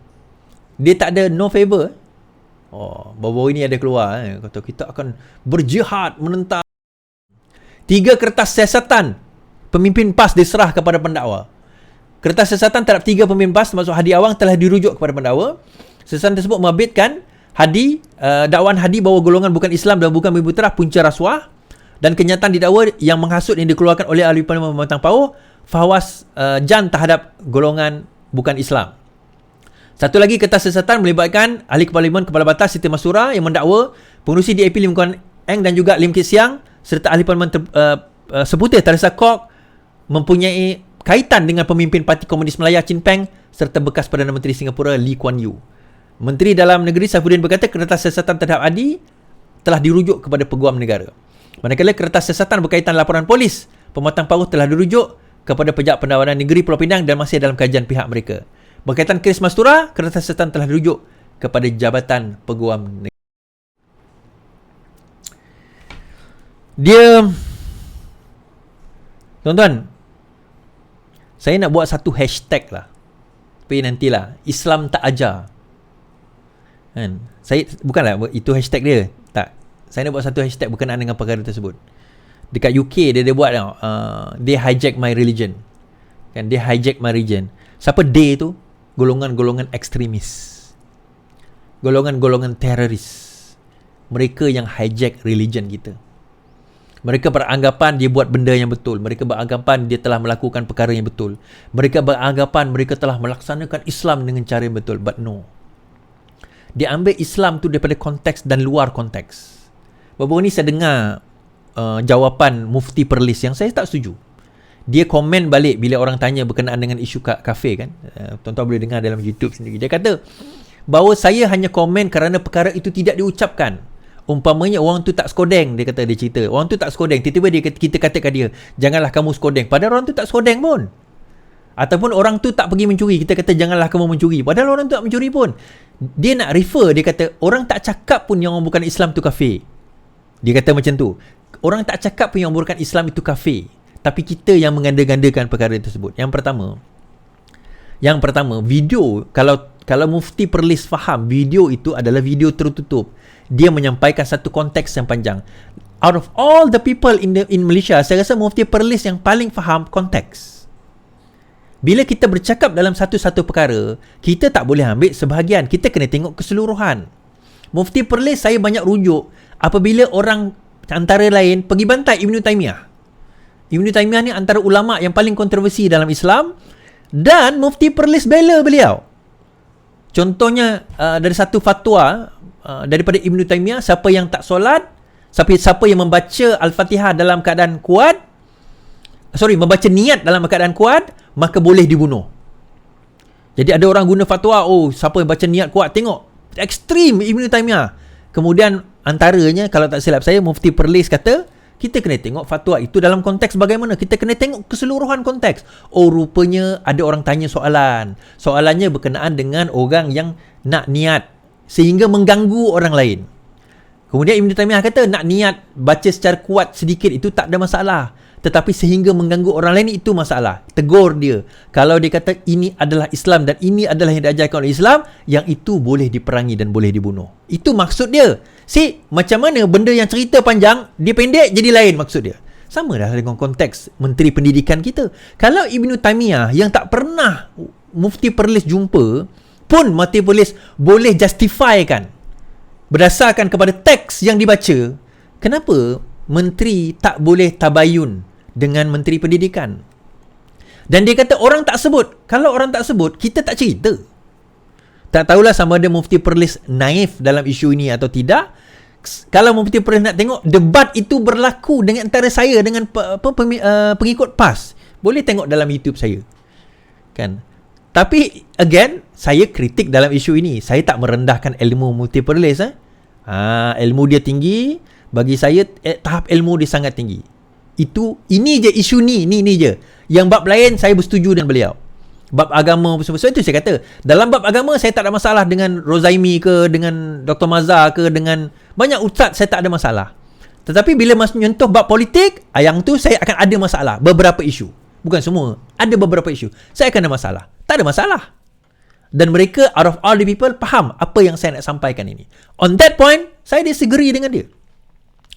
dia tak ada no favor. Baru-baru ini ada keluar kata kita akan berjihad menentang 3 kertas siasatan pemimpin PAS diserah kepada pendakwa. Kertas siasatan terhadap 3 pemimpin PAS termasuk Hadi Awang telah dirujuk kepada pendakwa. Siasatan tersebut membabitkan dakwaan Hadi bahawa golongan bukan Islam dan bukan Bumi Putera punca rasuah, dan kenyataan didakwa yang menghasut yang dikeluarkan oleh ahli parlimen Pematang Pauh Fawaz Jan terhadap golongan bukan Islam. Satu lagi kertas siasatan melibatkan ahli parlimen Kepala Batas Siti Mastura yang mendakwa pengerusi DAP Lim Kuan Eng dan juga Lim Kit Siang serta ahli parlimen Seputih Teresa Kok mempunyai kaitan dengan pemimpin Parti Komunis Melaya Chin Peng serta bekas Perdana Menteri Singapura Lee Kuan Yew. Menteri Dalam Negeri Saifuddin berkata kertas siasatan terhadap Hadi telah dirujuk kepada Peguam Negara. Manakala kertas siasatan berkaitan laporan polis Pematang Pauh telah dirujuk kepada Pejak Pendawanan Negeri Pulau Pinang dan masih dalam kajian pihak mereka. Berkaitan kes Mastura, kertas siasatan telah dirujuk kepada Jabatan Peguam Negara. Dia, tuan-tuan, saya nak buat satu hashtag lah. Tapi nantilah, Islam tak ajar. Kan? Saya, bukanlah itu hashtag dia. Tak. Saya nak buat satu hashtag berkenaan dengan perkara tersebut. Dekat UK, dia buat, they hijack my religion. Kan? They hijack my religion. Siapa they tu? Golongan-golongan ekstremis. Golongan-golongan teroris. Mereka yang hijack religion kita. Mereka beranggapan dia buat benda yang betul. Mereka beranggapan dia telah melakukan perkara yang betul. Mereka beranggapan mereka telah melaksanakan Islam dengan cara yang betul. But no. Dia ambil Islam tu daripada konteks dan luar konteks. Baru-baru ni saya dengar jawapan Mufti Perlis yang saya tak setuju. Dia komen balik bila orang tanya berkenaan dengan isu kafe kan. Tuan-tuan boleh dengar dalam YouTube sendiri. Dia kata bahawa saya hanya komen kerana perkara itu tidak diucapkan. Umpamanya orang tu tak skodeng, dia kata, dia cerita. Orang tu tak skodeng, tiba-tiba kita katakan dia, janganlah kamu skodeng. Padahal orang tu tak skodeng pun. Ataupun orang tu tak pergi mencuri, kita kata janganlah kamu mencuri. Padahal orang tu tak mencuri pun. Dia nak refer, dia kata orang tak cakap pun yang orang bukan Islam tu kafir. Dia kata macam tu. Orang tak cakap pun yang bukan Islam itu kafir. Tapi kita yang menganda-gandakan perkara tersebut. Yang pertama, video, kalau Mufti Perlis faham, video itu adalah video tertutup. Dia menyampaikan satu konteks yang panjang. Out of all the people in Malaysia, saya rasa Mufti Perlis yang paling faham konteks. Bila kita bercakap dalam satu-satu perkara, kita tak boleh ambil sebahagian. Kita kena tengok keseluruhan. Mufti Perlis saya banyak rujuk apabila orang antara lain pergi bantai Ibn Taymiyah. Ibn Taymiyah ni antara ulama' yang paling kontroversi dalam Islam, dan Mufti Perlis bela beliau. Contohnya dari satu fatwa daripada Ibn Taymiyah, siapa yang tak solat, siapa yang membaca Al-Fatihah dalam keadaan kuat, membaca niat dalam keadaan kuat, maka boleh dibunuh. Jadi ada orang guna fatwa, siapa yang baca niat kuat, tengok ekstrim Ibn Taymiyah. Kemudian antaranya, kalau tak silap saya, Mufti Perlis kata kita kena tengok fatwa itu dalam konteks bagaimana. Kita kena tengok keseluruhan konteks. Rupanya ada orang tanya soalan. Soalannya berkenaan dengan orang yang nak niat sehingga mengganggu orang lain. Kemudian Ibn Taymiyah kata nak niat baca secara kuat sedikit itu tak ada masalah. Tetapi sehingga mengganggu orang lain itu masalah. Tegur dia. Kalau dia kata ini adalah Islam dan ini adalah yang diajarkan oleh Islam, yang itu boleh diperangi dan boleh dibunuh. Itu maksud dia. Macam mana benda yang cerita panjang, dia pendek jadi lain maksud dia. Sama dah dengan konteks Menteri Pendidikan kita. Kalau Ibn Taymiyah yang tak pernah Mufti Perlis jumpa pun, Mufti Perlis boleh justifikan berdasarkan kepada teks yang dibaca, kenapa menteri tak boleh tabayun dengan menteri pendidikan? Dan dia kata orang tak sebut. Kalau orang tak sebut, kita tak cerita. Tak tahulah sama ada Mufti Perlis naif dalam isu ini atau tidak. Kalau Mufti Perlis nak tengok debat itu berlaku dengan antara saya dengan pengikut PAS, boleh tengok dalam YouTube saya. Kan? Tapi again, saya kritik dalam isu ini. Saya tak merendahkan ilmu Mufti Perlis. Ilmu dia tinggi. Bagi saya tahap ilmu dia sangat tinggi. Ini je isu ni je. Yang bab lain saya bersetuju dengan beliau. Bab agama semua. So itu saya kata, dalam bab agama saya tak ada masalah dengan Rozaimi ke, dengan Dr. Mazhar ke, dengan banyak ustaz saya tak ada masalah. Tetapi bila menyentuh bab politik, yang tu saya akan ada masalah. Beberapa isu. Bukan semua. Ada beberapa isu. Saya akan ada masalah. Tak ada masalah. Dan mereka out of all the people faham apa yang saya nak sampaikan ini. On that point, saya disagree dengan dia.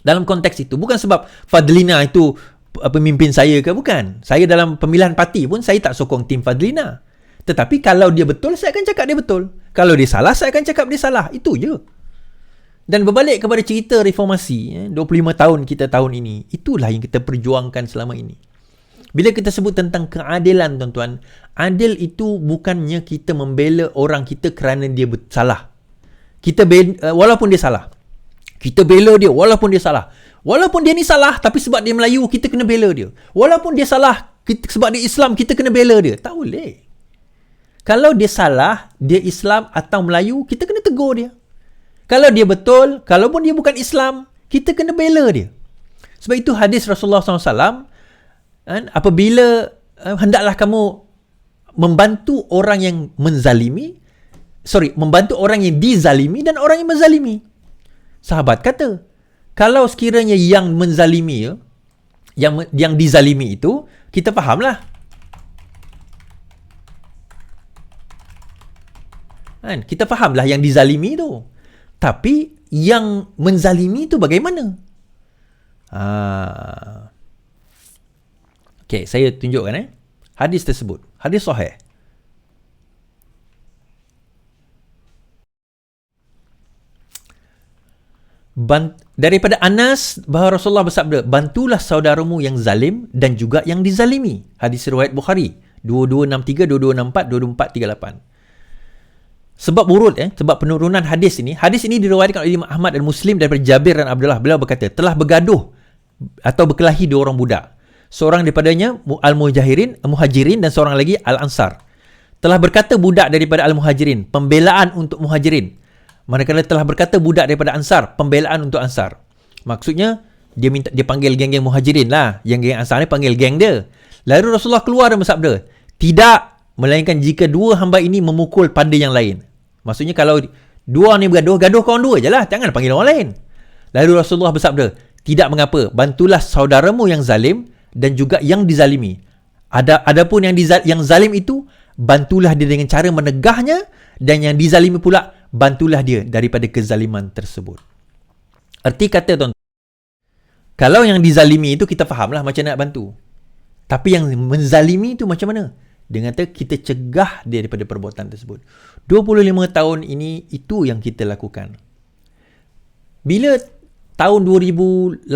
Dalam konteks itu. Bukan sebab Fadlina itu pemimpin saya ke, bukan. Saya dalam pemilihan parti pun saya tak sokong tim Fadlina. Tetapi kalau dia betul, saya akan cakap dia betul. Kalau dia salah, saya akan cakap dia salah. Itu je. Dan berbalik kepada cerita reformasi, 25 tahun kita tahun ini, itulah yang kita perjuangkan selama ini. Bila kita sebut tentang keadilan, tuan-tuan, adil itu bukannya kita membela orang kita kerana dia salah. Walaupun dia salah. Kita bela dia walaupun dia salah. Walaupun dia ni salah, tapi sebab dia Melayu, kita kena bela dia. Walaupun dia salah, sebab dia Islam, kita kena bela dia. Tak boleh. Kalau dia salah, dia Islam atau Melayu, kita kena tegur dia. Kalau dia betul, kalaupun dia bukan Islam, kita kena bela dia. Sebab itu hadis Rasulullah SAW, apabila hendaklah kamu membantu orang yang membantu orang yang dizalimi dan orang yang menzalimi. Sahabat kata, kalau sekiranya yang menzalimi, yang dizalimi itu, kita fahamlah. Kita fahamlah yang dizalimi itu. Tapi yang menzalimi itu bagaimana? Okey, saya tunjukkan hadis tersebut. Hadis sahih. Daripada Anas bahawa Rasulullah bersabda, bantulah saudaramu yang zalim dan juga yang dizalimi. Hadis riwayat Bukhari 2263, 2264, 2438. Sebab urut sebab penurunan hadis ini diriwayatkan oleh Imam Ahmad dan Muslim daripada Jabir dan Abdullah. Beliau berkata, telah bergaduh atau berkelahi dua orang budak. Seorang daripadanya Al-Muhajirin dan seorang lagi Al-Ansar. Telah berkata budak daripada Al-Muhajirin, pembelaan untuk Muhajirin. Manakala telah berkata budak daripada Ansar, pembelaan untuk Ansar. Maksudnya, dia panggil geng-geng Muhajirin lah. Yang geng Ansar ni panggil geng dia. Lalu Rasulullah keluar dan bersabda, tidak, melainkan jika dua hamba ini memukul pada yang lain. Maksudnya kalau dua ni bergaduh, gaduh kawan dua je lah. Jangan panggil orang lain. Lalu Rasulullah bersabda, tidak mengapa, bantulah saudaramu yang zalim dan juga yang dizalimi. Adapun yang zalim itu, bantulah dia dengan cara menegahnya, dan yang dizalimi pula, bantulah dia daripada kezaliman tersebut. Arti kata, tuan, kalau yang dizalimi itu kita fahamlah macam nak bantu. Tapi yang menzalimi itu macam mana? Dia kata kita cegah dia daripada perbuatan tersebut. 25 tahun ini itu yang kita lakukan. Bila tahun 2008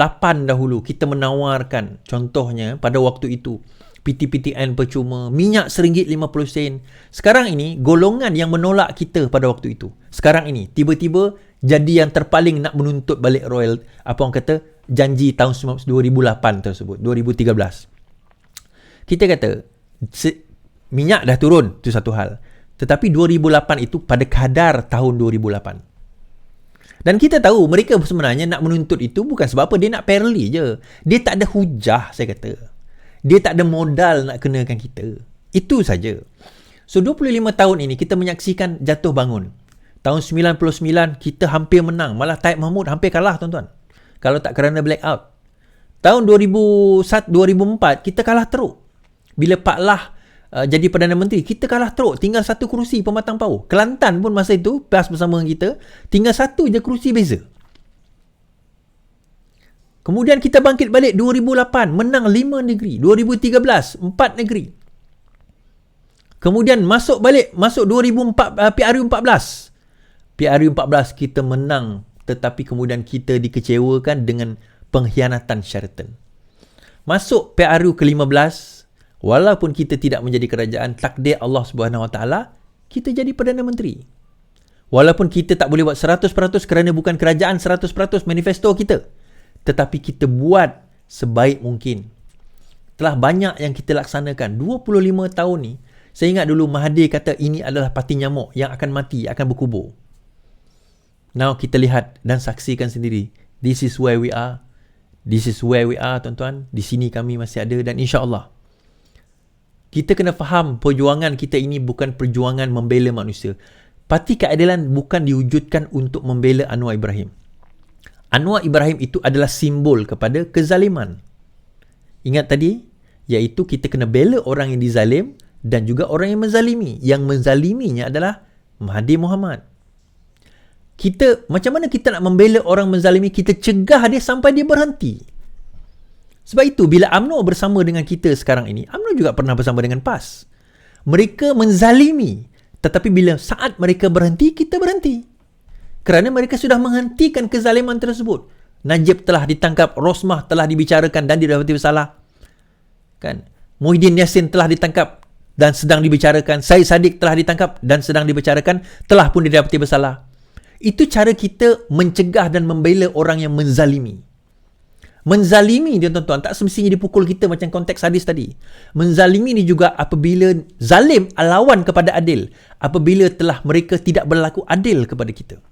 dahulu kita menawarkan, contohnya pada waktu itu PTPTN percuma, minyak RM1.50. Sekarang ini golongan yang menolak kita pada waktu itu. Sekarang ini tiba-tiba jadi yang terpaling nak menuntut balik royal, apa orang kata, janji tahun 2008 tersebut, 2013. Kita kata minyak dah turun, itu satu hal. Tetapi 2008 itu pada kadar tahun 2008. Dan kita tahu mereka sebenarnya nak menuntut itu bukan sebab apa, dia nak fairly je. Dia tak ada hujah, saya kata. Dia tak ada modal nak kenakan kita. Itu saja. So 25 tahun ini kita menyaksikan jatuh bangun. Tahun 99 kita hampir menang. Malah Taib Mahmud hampir kalah, tuan-tuan. Kalau tak kerana blackout. Tahun 2004 kita kalah teruk. Bila Pak Lah jadi Perdana Menteri, kita kalah teruk. Tinggal satu kerusi Pematang Pauh. Kelantan pun masa itu PAS bersama dengan kita, tinggal satu je kerusi beza. Kemudian kita bangkit balik 2008, menang 5 negeri. 2013, 4 negeri. Kemudian masuk 2014. PRU 14 kita menang, tetapi kemudian kita dikecewakan dengan pengkhianatan Sheraton. Masuk PRU ke-15, walaupun kita tidak menjadi kerajaan, takdir Allah Subhanahu Wa Taala, kita jadi Perdana Menteri. Walaupun kita tak boleh buat 100% kerana bukan kerajaan 100% manifesto kita, tetapi kita buat sebaik mungkin. Telah banyak yang kita laksanakan. 25 tahun ni, saya ingat dulu Mahathir kata ini adalah parti nyamuk yang akan mati, akan berkubur. Now kita lihat dan saksikan sendiri. This is where we are. This is where we are, tuan-tuan. Di sini kami masih ada dan insya-Allah kita kena faham perjuangan kita ini bukan perjuangan membela manusia. Parti Keadilan bukan diwujudkan untuk membela Anwar Ibrahim. Anwar Ibrahim itu adalah simbol kepada kezaliman. Ingat tadi, iaitu kita kena bela orang yang dizalim dan juga orang yang menzalimi. Yang menzaliminya adalah Mahathir Mohamad. Kita, macam mana kita nak membela orang menzalimi? Kita cegah dia sampai dia berhenti. Sebab itu, bila UMNO bersama dengan kita sekarang ini, UMNO juga pernah bersama dengan PAS. Mereka menzalimi. Tetapi bila saat mereka berhenti, kita berhenti. Kerana mereka sudah menghentikan kezaliman tersebut. Najib telah ditangkap, Rosmah telah dibicarakan dan didapati bersalah. Kan? Muhyiddin Yassin telah ditangkap dan sedang dibicarakan. Syed Saddiq telah ditangkap dan sedang dibicarakan, telah pun didapati bersalah. Itu cara kita mencegah dan membela orang yang menzalimi. Menzalimi dia, tuan-tuan, tak semestinya dipukul kita macam konteks hadis tadi. Menzalimi ni juga apabila zalim lawan kepada adil. Apabila telah mereka tidak berlaku adil kepada kita.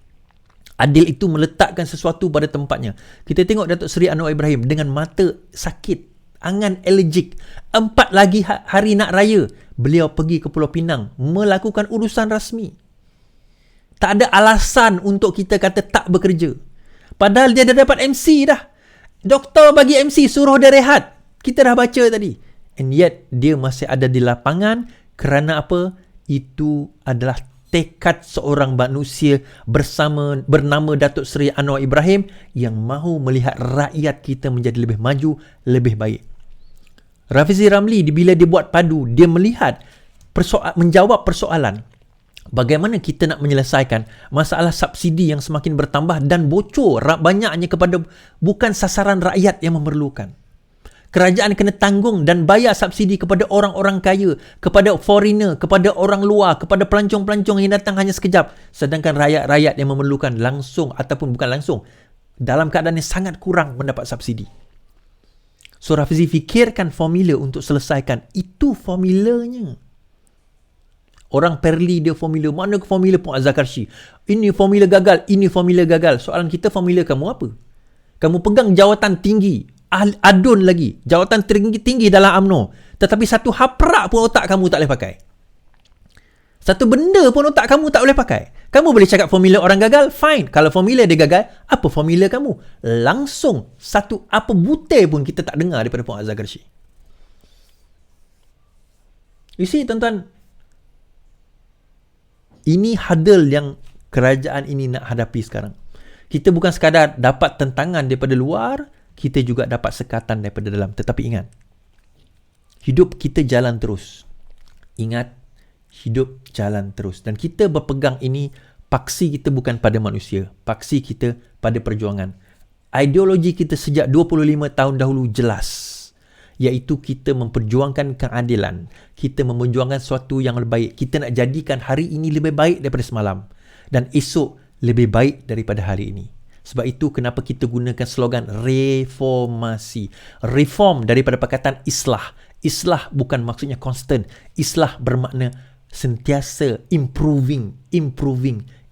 Adil itu meletakkan sesuatu pada tempatnya. Kita tengok Datuk Seri Anwar Ibrahim dengan mata sakit, angan alergik. 4 lagi hari nak raya, beliau pergi ke Pulau Pinang melakukan urusan rasmi. Tak ada alasan untuk kita kata tak bekerja. Padahal dia dah dapat MC dah. Doktor bagi MC, suruh dia rehat. Kita dah baca tadi. And yet, dia masih ada di lapangan. Kerana apa? Itu adalah tekad seorang manusia bernama Datuk Seri Anwar Ibrahim yang mahu melihat rakyat kita menjadi lebih maju, lebih baik. Rafizi Ramli, bila dia buat padu, dia melihat menjawab persoalan bagaimana kita nak menyelesaikan masalah subsidi yang semakin bertambah dan bocor banyaknya kepada bukan sasaran rakyat yang memerlukan. Kerajaan kena tanggung dan bayar subsidi kepada orang-orang kaya, kepada foreigner, kepada orang luar, kepada pelancong-pelancong yang datang hanya sekejap. Sedangkan rakyat-rakyat yang memerlukan langsung ataupun bukan langsung, dalam keadaan yang sangat kurang mendapat subsidi. So Rafizi fikirkan formula untuk selesaikan. Itu formulanya. Orang Perli dia formula. Mana formula Puan Azhar Karshi? Ini formula gagal, ini formula gagal. Soalan kita, formula kamu apa? Kamu pegang jawatan tinggi, adun lagi, jawatan tinggi dalam UMNO. Tetapi satu haprak pun otak kamu tak boleh pakai. Satu benda pun otak kamu tak boleh pakai. Kamu boleh cakap formula orang gagal, fine. Kalau formula dia gagal, apa formula kamu? Langsung satu apa butir pun kita tak dengar daripada Puan Azhar Karshi. You see, tuan-tuan, ini hurdle yang kerajaan ini nak hadapi sekarang. Kita bukan sekadar dapat tentangan daripada luar, kita juga dapat sekatan daripada dalam. Tetapi ingat, hidup kita jalan terus. Ingat, hidup jalan terus. Dan kita berpegang ini, paksi kita bukan pada manusia. Paksi kita pada perjuangan. Ideologi kita sejak 25 tahun dahulu jelas. Iaitu kita memperjuangkan keadilan. Kita memperjuangkan sesuatu yang lebih baik. Kita nak jadikan hari ini lebih baik daripada semalam. Dan esok lebih baik daripada hari ini. Sebab itu kenapa kita gunakan slogan reformasi. Reform daripada perkataan islah. Islah bukan maksudnya constant. Islah bermakna sentiasa improving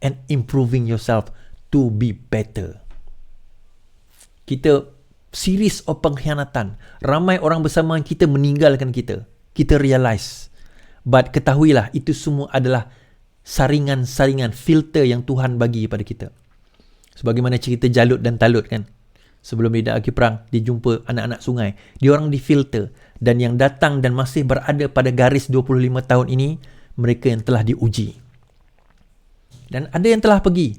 and improving yourself to be better. Kita series of pengkhianatan. Ramai orang bersama kita meninggalkan kita. Kita realize. But ketahuilah, itu semua adalah saringan-saringan, filter yang Tuhan bagi kepada kita. Sebagaimana cerita Jalut dan Talut kan. Sebelum dia nak pergi perang, dia jumpa anak-anak sungai. Dia orang difilter. Dan yang datang dan masih berada pada garis 25 tahun ini, mereka yang telah diuji. Dan ada yang telah pergi.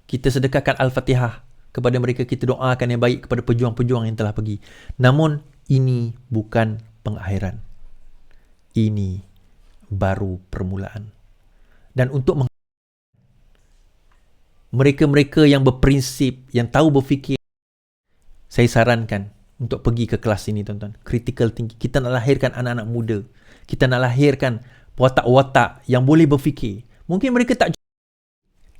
Kita sedekahkan Al-Fatihah kepada mereka, kita doakan yang baik kepada pejuang-pejuang yang telah pergi. Namun, ini bukan pengakhiran. Ini baru permulaan. Dan untuk mereka-mereka yang berprinsip, yang tahu berfikir, saya sarankan untuk pergi ke kelas ini, tuan-tuan. Critical thinking. Kita nak lahirkan anak-anak muda. Kita nak lahirkan watak-watak yang boleh berfikir. Mungkin mereka tak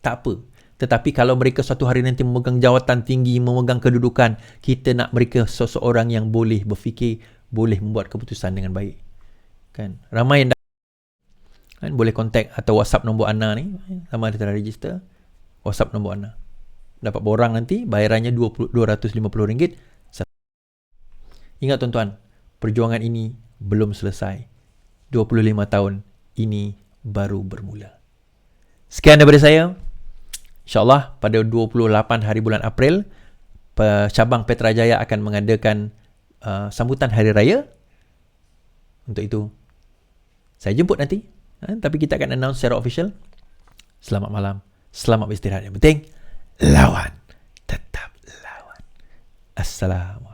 apa. Tetapi kalau mereka suatu hari nanti memegang jawatan tinggi, memegang kedudukan, kita nak mereka seseorang yang boleh berfikir, boleh membuat keputusan dengan baik. Kan? Ramai yang kan, boleh kontak atau WhatsApp nombor Ana ni. Sama ada telah register. WhatsApp nombor Ana. Dapat borang nanti, bayarannya RM250. Ingat tuan-tuan, perjuangan ini belum selesai. 25 tahun ini baru bermula. Sekian daripada saya. InsyaAllah pada 28 hari bulan April, cabang Petrajaya akan mengadakan sambutan Hari Raya. Untuk itu, saya jemput nanti. Tapi kita akan announce secara official. Selamat malam. Selamat beristirahat. Yang penting, lawan. Tetap lawan. Assalamualaikum.